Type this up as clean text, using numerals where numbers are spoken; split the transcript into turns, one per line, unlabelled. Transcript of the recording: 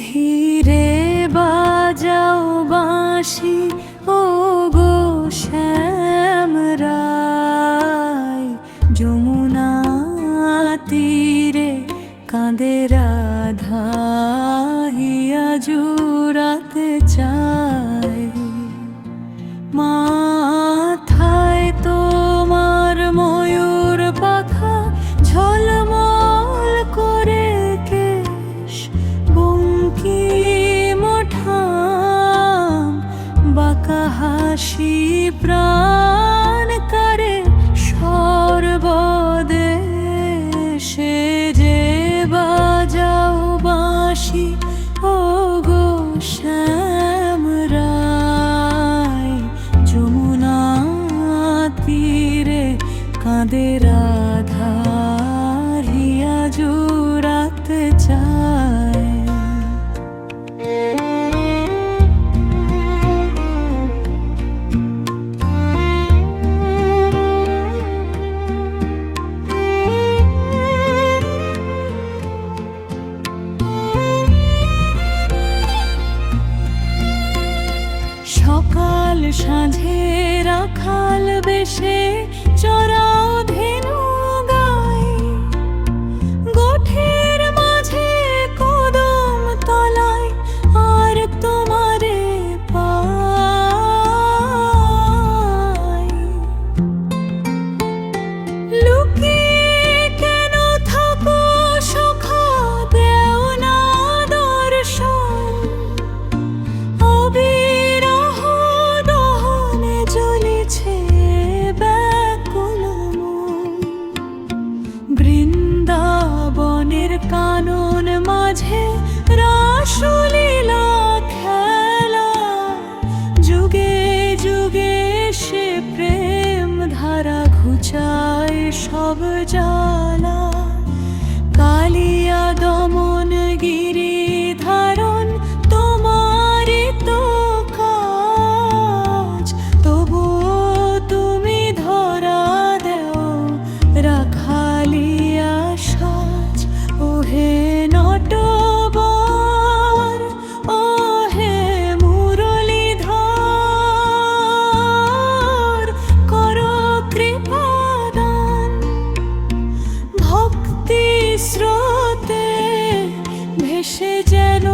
ধীরে বাজাও বাঁশি ও গো শ্যামরায়, যমুনা তীরে কাঁদে রাধা হিয়া জুড়াতে চায়। মাথায় তোমার ময়ূর পাখা ঝলমল করে কেশ, বঙ্কিম ঠাম বাঁকা হাসি প্রাণ করে সর্বদেশে। যে বাজাও বাঁশি ও গো শ্যামরায়, যমুনা তীরে কাঁদে রাধা হিয়া জুড়াতে চায়। সকাল সাঁঝে রাখাল বেশে চড়াও ধেনু গায়, গোঠের মাঝে কদম তলায় আর তোমারে পাই। লুকিয়ে কেন থাকো সখা, দেও না দর্শন, অবিরহ দহনে জ্বলেছে ব্যাকুল মন। বৃন্দাবনের কানন মাঝে রাসলীলা খেলা, যুগে যুগে সে প্রেম ধারা ঘুচায় সব জ্বালা। কালিয়া দমন গিরি ধারণ তোমারই তো কাজ, তবুও তুমি ধরা দেও রাখালিয়া সাজ। ওহে নটবর, ওহে মুরলীধর, করো কৃপাদান, ভক্তি স্রোতে ভেসে যেন